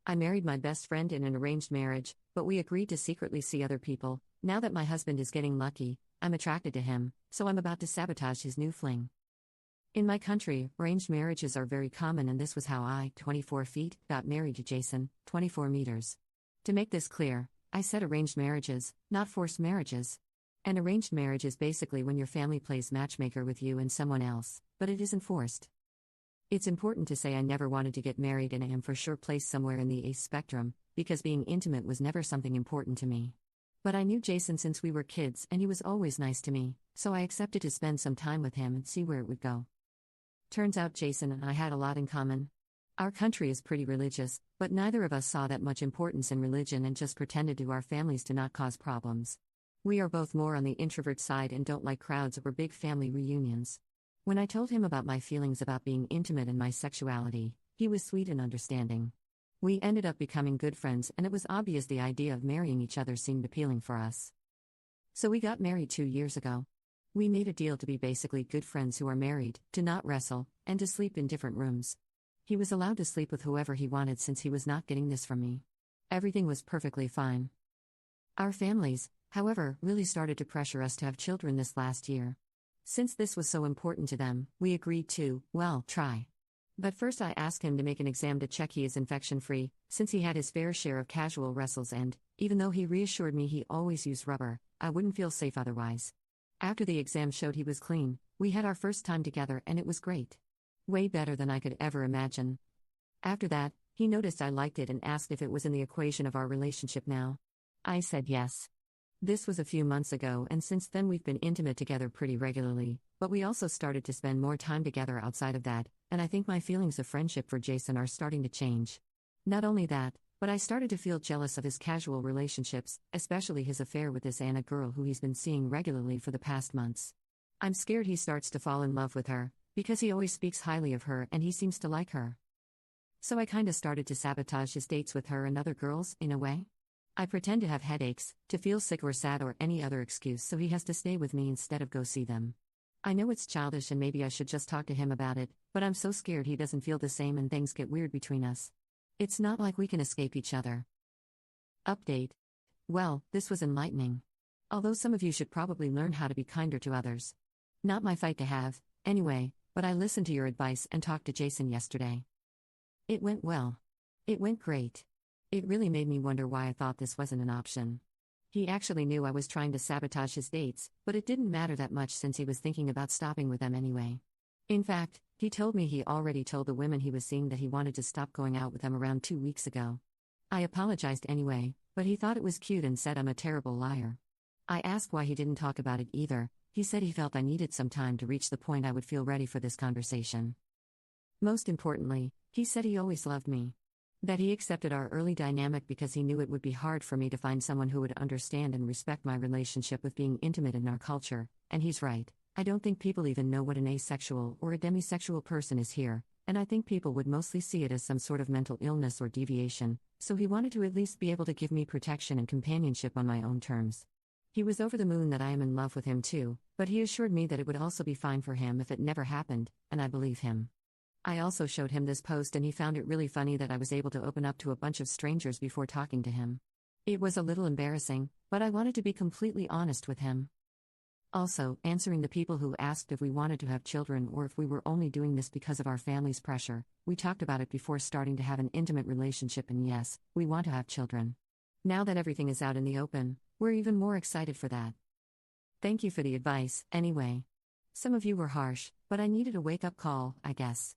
I married my best friend in an arranged marriage, but we agreed to secretly see other people. Now that my husband is getting lucky, I'm attracted to him, so I'm about to sabotage his new fling. In my country, arranged marriages are very common, and this was how I, 24 feet, got married to Jason, 24 meters. To make this clear, I said arranged marriages, not forced marriages. An arranged marriage is basically when your family plays matchmaker with you and someone else, but it isn't forced. It's important to say I never wanted to get married and I am for sure placed somewhere in the ace spectrum, because being intimate was never something important to me. But I knew Jason since we were kids and he was always nice to me, so I accepted to spend some time with him and see where it would go. Turns out Jason and I had a lot in common. Our country is pretty religious, but neither of us saw that much importance in religion and just pretended to our families to not cause problems. We are both more on the introvert side and don't like crowds or big family reunions. When I told him about my feelings about being intimate and my sexuality, he was sweet and understanding. We ended up becoming good friends, and it was obvious the idea of marrying each other seemed appealing for us. So we got married 2 years ago. We made a deal to be basically good friends who are married, to not wrestle, and to sleep in different rooms. He was allowed to sleep with whoever he wanted since he was not getting this from me. Everything was perfectly fine. Our families, however, really started to pressure us to have children this last year. Since this was so important to them, we agreed to, well, try. But first I asked him to make an exam to check he is infection-free, since he had his fair share of casual wrestles and, even though he reassured me he always used rubber, I wouldn't feel safe otherwise. After the exam showed he was clean, we had our first time together and it was great. Way better than I could ever imagine. After that, he noticed I liked it and asked if it was in the equation of our relationship now. I said yes. This was a few months ago, and since then we've been intimate together pretty regularly, but we also started to spend more time together outside of that, and I think my feelings of friendship for Jason are starting to change. Not only that, but I started to feel jealous of his casual relationships, especially his affair with this Anna girl who he's been seeing regularly for the past months. I'm scared he starts to fall in love with her, because he always speaks highly of her and he seems to like her. So I kinda started to sabotage his dates with her and other girls, in a way. I pretend to have headaches, to feel sick or sad or any other excuse so he has to stay with me instead of go see them. I know it's childish and maybe I should just talk to him about it, but I'm so scared he doesn't feel the same and things get weird between us. It's not like we can escape each other. Update. Well, this was enlightening. Although some of you should probably learn how to be kinder to others. Not my fight to have, anyway, but I listened to your advice and talked to Jason yesterday. It went well. It went great. It really made me wonder why I thought this wasn't an option. He actually knew I was trying to sabotage his dates, but it didn't matter that much since he was thinking about stopping with them anyway. In fact, he told me he already told the women he was seeing that he wanted to stop going out with them around 2 weeks ago. I apologized anyway, but he thought it was cute and said I'm a terrible liar. I asked why he didn't talk about it either. He said he felt I needed some time to reach the point I would feel ready for this conversation. Most importantly, he said he always loved me. That he accepted our early dynamic because he knew it would be hard for me to find someone who would understand and respect my relationship with being intimate in our culture, and he's right. I don't think people even know what an asexual or a demisexual person is here, and I think people would mostly see it as some sort of mental illness or deviation, so he wanted to at least be able to give me protection and companionship on my own terms. He was over the moon that I am in love with him too, but he assured me that it would also be fine for him if it never happened, and I believe him. I also showed him this post and he found it really funny that I was able to open up to a bunch of strangers before talking to him. It was a little embarrassing, but I wanted to be completely honest with him. Also, answering the people who asked if we wanted to have children or if we were only doing this because of our family's pressure, we talked about it before starting to have an intimate relationship, and yes, we want to have children. Now that everything is out in the open, we're even more excited for that. Thank you for the advice, anyway. Some of you were harsh, but I needed a wake-up call, I guess.